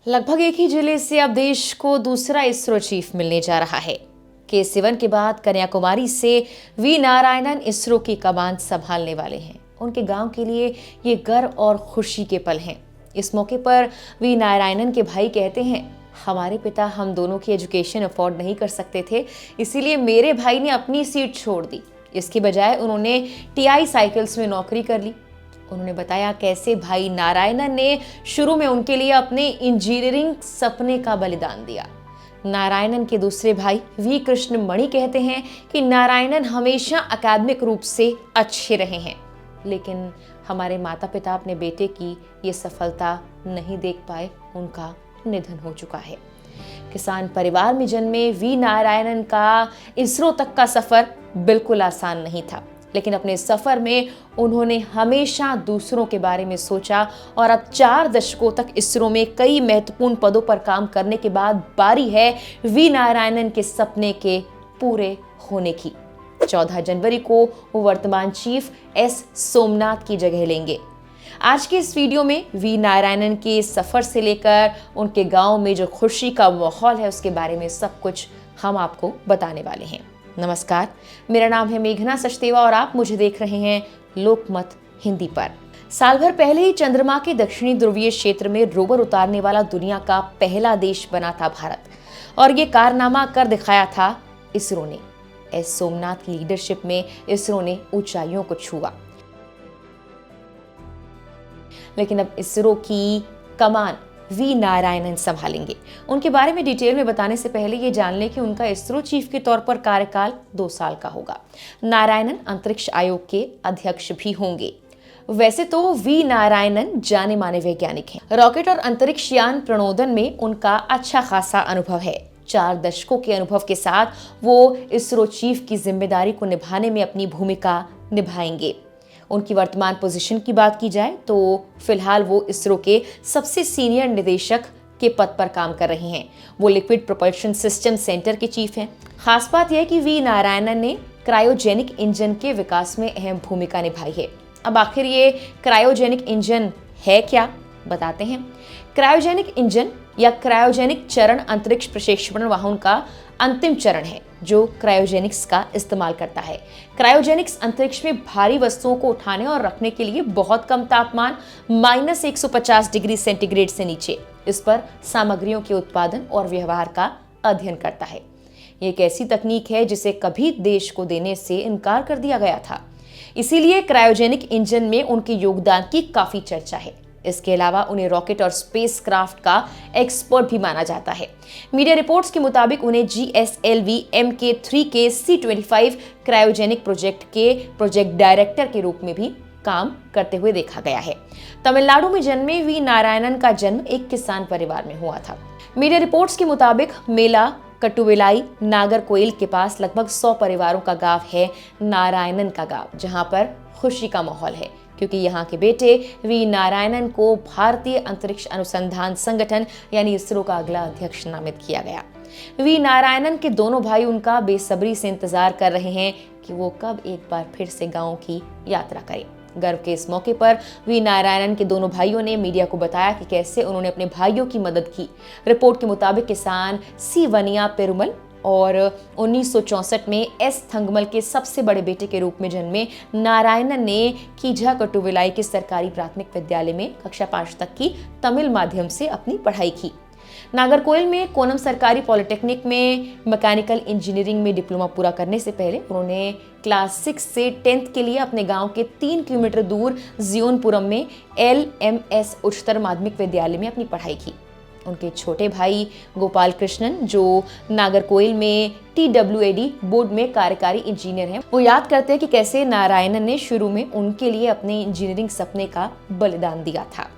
लगभग एक ही जिले से अब देश को दूसरा इसरो चीफ मिलने जा रहा है। के सिवन के बाद कन्याकुमारी से वी नारायणन इसरो की कमान संभालने वाले हैं। उनके गांव के लिए ये गर्व और खुशी के पल हैं। इस मौके पर वी नारायणन के भाई कहते हैं, हमारे पिता हम दोनों की एजुकेशन अफोर्ड नहीं कर सकते थे, इसीलिए मेरे भाई ने अपनी सीट छोड़ दी। इसके बजाय उन्होंने टीआई साइकिल्स में नौकरी कर ली। उन्होंने बताया कैसे भाई नारायणन ने शुरू में उनके लिए अपने इंजीनियरिंग सपने का बलिदान दिया। नारायणन के दूसरे भाई वी कृष्ण मणि कहते हैं कि नारायणन हमेशा अकादमिक रूप से अच्छे रहे हैं, लेकिन हमारे माता पिता अपने बेटे की ये सफलता नहीं देख पाए, उनका निधन हो चुका है। किसान परिवार में जन्मे वी नारायणन का इसरो तक का सफर बिल्कुल आसान नहीं था, लेकिन अपने सफर में उन्होंने हमेशा दूसरों के बारे में सोचा और अब 4 दशकों तक इसरो में कई महत्वपूर्ण पदों पर काम करने के बाद बारी है वी नारायणन के सपने के पूरे होने की। 14 जनवरी को वो वर्तमान चीफ एस सोमनाथ की जगह लेंगे। आज के इस वीडियो में वी नारायणन के सफर से लेकर उनके गांव में जो खुशी का माहौल है उसके बारे में सब कुछ हम आपको बताने वाले हैं। नमस्कार, मेरा नाम है मेघना सचदेवा और आप मुझे देख रहे हैं लोकमत हिंदी पर। साल भर पहले ही चंद्रमा के दक्षिणी ध्रुवीय क्षेत्र में रोवर उतारने वाला दुनिया का पहला देश बना था भारत, और ये कारनामा कर दिखाया था इसरो ने। एस सोमनाथ की लीडरशिप में इसरो ने ऊंचाइयों को छुआ, लेकिन अब इसरो की कमान वी नारायणन संभालेंगे। उनके बारे में डिटेल में बताने से पहले ये जान लें कि उनका इसरो चीफ के तौर पर कार्यकाल 2 साल का होगा। नारायणन अंतरिक्ष आयोग के अध्यक्ष भी होंगे। वैसे तो वी नारायणन जाने माने वैज्ञानिक हैं। रॉकेट और अंतरिक्ष यान प्रणोदन में उनका अच्छा खासा अनुभव है। 4 दशकों के अनुभव के साथ वो इसरो चीफ की जिम्मेदारी को निभाने में अपनी भूमिका निभाएंगे। उनकी वर्तमान पोजीशन की बात की जाए तो फिलहाल वो इसरो के सबसे सीनियर निदेशक के पद पर काम कर रहे हैं। वो लिक्विड प्रोपल्शन सिस्टम सेंटर के चीफ हैं। खास बात यह है कि वी नारायणन ने क्रायोजेनिक इंजन के विकास में अहम भूमिका निभाई है। अब आखिर ये क्रायोजेनिक इंजन है क्या, बताते हैं। क्रायोजेनिक इंजन या क्रायोजेनिक चरण अंतरिक्ष प्रक्षेपण वाहन का अंतिम चरण है जो क्रायोजेनिक्स का इस्तेमाल करता है। क्रायोजेनिक्स अंतरिक्ष में भारी वस्तुओं को उठाने और रखने के लिए बहुत कम तापमान -150 डिग्री सेंटीग्रेड से नीचे इस पर सामग्रियों के उत्पादन और व्यवहार का अध्ययन करता है। ये एक ऐसी तकनीक है जिसे कभी देश को देने से इनकार कर दिया गया था, इसीलिए क्रायोजेनिक इंजन में उनके योगदान की काफी चर्चा है। इसके अलावा उन्हें रॉकेट और स्पेस क्राफ्ट का एक्सपर्ट भी माना जाता है। मीडिया रिपोर्ट्स के मुताबिक उन्हें GSLV Mk3 के C-25 क्रायोजेनिक प्रोजेक्ट के प्रोजेक्ट डायरेक्टर के रूप में भी काम करते हुए देखा गया है। तमिलनाडु में जन्मे वी नारायणन का जन्म एक किसान परिवार में हुआ था। मीडिया रिपोर्ट्स के मुताबिक मेला कटुविलाई नागरकोइल के पास लगभग 100 परिवारों का गांव है नारायणन का गांव, जहां पर खुशी का माहौल है क्योंकि यहाँ के बेटे वी नारायणन को भारतीय अंतरिक्ष अनुसंधान संगठन यानी इसरो का अगला अध्यक्ष नामित किया गया। वी नारायणन के दोनों भाई उनका बेसब्री से इंतजार कर रहे हैं कि वो कब एक बार फिर से गांव की यात्रा करें। गर्व के इस मौके पर वी नारायणन के दोनों भाइयों ने मीडिया को बताया कि कैसे उन्होंने अपने भाइयों की मदद की। रिपोर्ट के मुताबिक किसान सी वनिया पेरुमल और 1964 में एस थंगमल के सबसे बड़े बेटे के रूप में जन्मे नारायणन ने कीझा कटुविलाई के सरकारी प्राथमिक विद्यालय में कक्षा 5 तक की तमिल माध्यम से अपनी पढ़ाई की। नागरकोइल में कोनम सरकारी पॉलिटेक्निक में मैकेनिकल इंजीनियरिंग में डिप्लोमा पूरा करने से पहले उन्होंने क्लास 6 से 10th के लिए अपने गांव के 3 किलोमीटर दूर जियोनपुरम में LMS उच्चतर माध्यमिक विद्यालय में अपनी पढ़ाई की। उनके छोटे भाई गोपाल कृष्णन जो नागरकोइल में TWAD बोर्ड में कार्यकारी इंजीनियर हैं, वो याद करते हैं कि कैसे नारायणन ने शुरू में उनके लिए अपने इंजीनियरिंग सपने का बलिदान दिया था।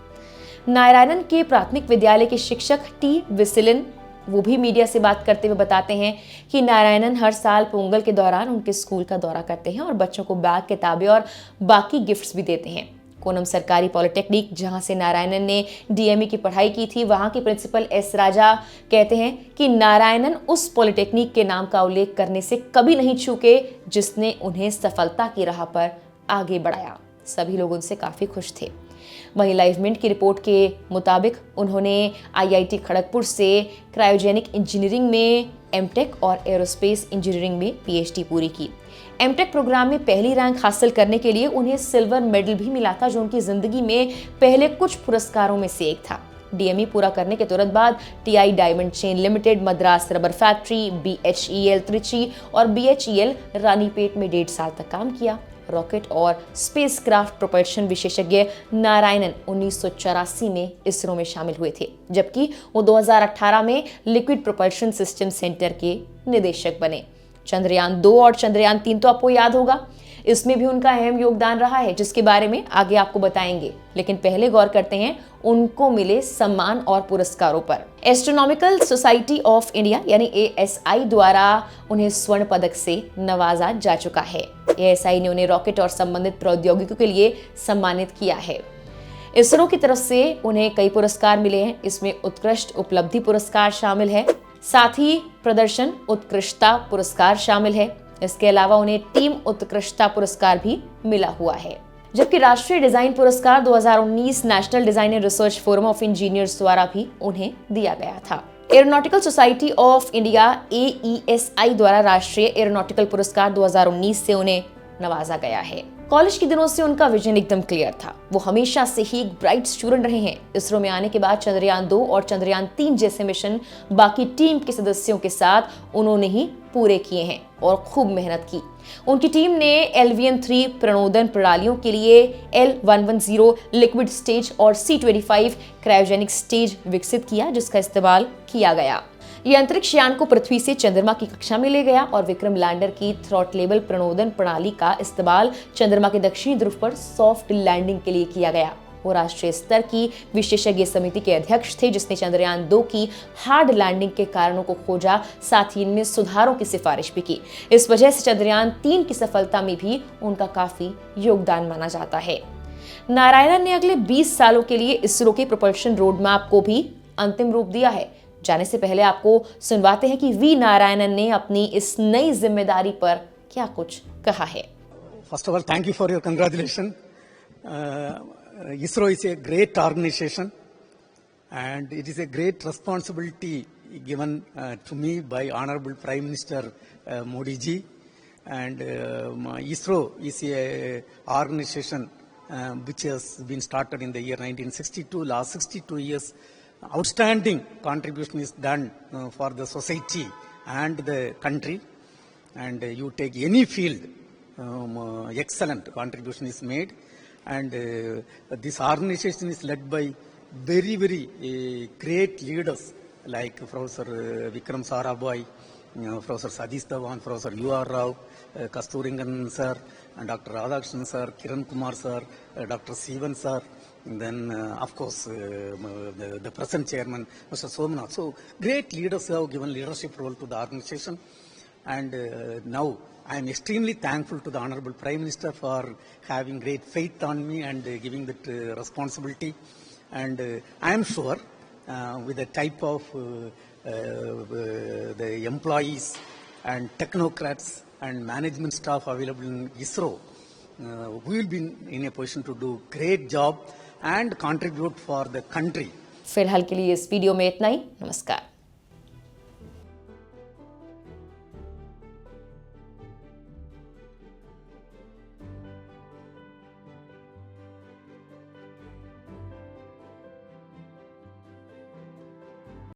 नारायणन के प्राथमिक विद्यालय के शिक्षक टी विसिलन वो भी मीडिया से बात करते हुए बताते हैं कि नारायणन हर साल पोंगल के दौरान उनके स्कूल का दौरा करते हैं और बच्चों को बैग, किताबें और बाकी गिफ्ट्स भी देते हैं। कोनम सरकारी पॉलिटेक्निक जहां से नारायणन ने DME की पढ़ाई की थी, वहां के प्रिंसिपल एस राजा कहते हैं कि नारायणन उस पॉलिटेक्निक के नाम का उल्लेख करने से कभी नहीं चूके जिसने उन्हें सफलता की राह पर आगे बढ़ाया। सभी लोग उनसे काफी खुश थे। वहीं लाइव मिंट की रिपोर्ट के मुताबिक उन्होंने IIT खड़गपुर से क्रायोजेनिक इंजीनियरिंग में एमटेक और एरोस्पेस इंजीनियरिंग में PhD पूरी की। एमटेक प्रोग्राम में पहली रैंक हासिल करने के लिए उन्हें सिल्वर मेडल भी मिला था, जो उनकी जिंदगी में पहले कुछ पुरस्कारों में से एक था। DME पूरा करने के तुरंत बाद TI diamond chain limited, Madras rubber factory, BHEL Trichy और BHEL रानीपेट में 1.5 साल तक काम किया। रॉकेट और स्पेसक्राफ्ट प्रोपल्शन विशेषज्ञ नारायणन 1984 में इसरो में शामिल हुए थे, जबकि वो 2018 में लिक्विड प्रोपल्शन सिस्टम सेंटर के निदेशक बने। चंद्रयान 2 और चंद्रयान 3 तो आपको याद होगा, इसमें भी उनका अहम योगदान रहा है, जिसके बारे में आगे आपको बताएंगे। लेकिन पहले गौर करते हैं उनको मिले सम्मान और पुरस्कारों पर। एस्ट्रोनॉमिकल सोसाइटी ऑफ इंडिया यानी ASI द्वारा उन्हें स्वर्ण पदक से नवाजा जा चुका है। ASI ने उन्हें रॉकेट और संबंधित प्रौद्योगिकियों के लिए सम्मानित किया है। इसरो की तरफ से उन्हें कई पुरस्कार मिले हैं, इसमें उत्कृष्ट उपलब्धि पुरस्कार शामिल है, साथ ही प्रदर्शन उत्कृष्टता पुरस्कार शामिल है। इसके अलावा उन्हें टीम उत्कृष्टता पुरस्कार भी मिला हुआ है, जबकि राष्ट्रीय डिजाइन पुरस्कार 2019 national design and research forum of engineers द्वारा भी उन्हें दिया गया था। Aeronautical society of India AESI द्वारा राष्ट्रीय एरोनॉटिकल पुरस्कार 2019 से उन्हें नवाजा गया है। कॉलेज के दिनों से उनका विजन एकदम क्लियर था। वो हमेशा से ही एक ब्राइट स्टूडेंट रहे हैं। इसरो में आने के बाद चंद्रयान 2 और चंद्रयान 3 जैसे मिशन बाकी टीम के सदस्यों के साथ उन्होंने ही पूरे किए हैं और खूब मेहनत की। उनकी टीम ने LVN-3 प्रणोदन प्रणालियों के लिए L110 लिक्विड स्टेज और C25 क्रायोजेनिक स्टेज विकसित किया, जिसका इस्तेमाल किया गया। ये अंतरिक्ष यान को पृथ्वी से चंद्रमा की कक्षा में ले गया और विक्रम लैंडर की थ्रॉटलेबल प्रणोदन प्रणाली का इस्तेमाल चंद्रमा के दक्षिणी ध्रुव पर सॉफ्ट लैंडिंग के लिए किया गया। वो राष्ट्रीय स्तर की विशेषज्ञ समिति के अध्यक्ष थे, जिसने चंद्रयान 2 की हार्ड लैंडिंग के कारणों को खोजा, साथ ही इनमें सुधारों की सिफारिश भी की। इस वजह से चंद्रयान 3 की सफलता में भी उनका काफी योगदान माना जाता है। नारायणन ने अगले 20 सालों के लिए इसरो के प्रोपल्शन रोड मैप को भी अंतिम रूप दिया है। जाने से पहले आपको सुनवाते हैं कि वी नारायणन ने अपनी इस नई जिम्मेदारी पर क्या कुछ कहा है। First of all, thank you for your congratulation. ISRO is a great organization and it is a great responsibility given to me by Honorable Prime Minister Modi ji, and ISRO is a organization which has been started in the year 1962. Last 62 years outstanding contribution is done for the society and the country, and you take any field, excellent contribution is made. And this organization is led by very great leaders like Professor Vikram Sarabhai, Professor Satish Dhawan, Professor U.R. Rao, Kasturingan sir, and Dr. Radhakrishnan sir, Kiran Kumar sir, Dr. Sivan sir, and then of course the present chairman, Mr. Somnath. So great leaders have given leadership role to the organization, and now I am extremely thankful to the Honorable Prime Minister for having great faith on me and giving that responsibility. And I am sure with the type of the employees and technocrats and management staff available in ISRO, we will be in a position to do great job and contribute for the country. फिलहाल के लिए इस video में इतना ही। नमस्कार।